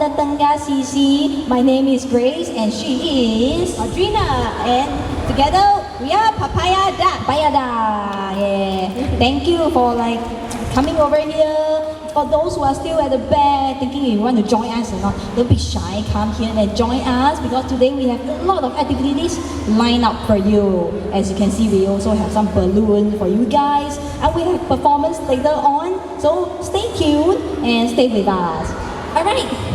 the Tengah CC. My name is Grace and she is Audrina, and together we are Papaya Duck. Bayada. Yeah. Thank you for coming over here. For those who are still at the back thinking you want to join us or not, don't be shy. Come here and join us because today we have a lot of activities lined up for you. As you can see, we also have some balloons for you guys, and we have performance later on. So stay tuned and stay with us. All right.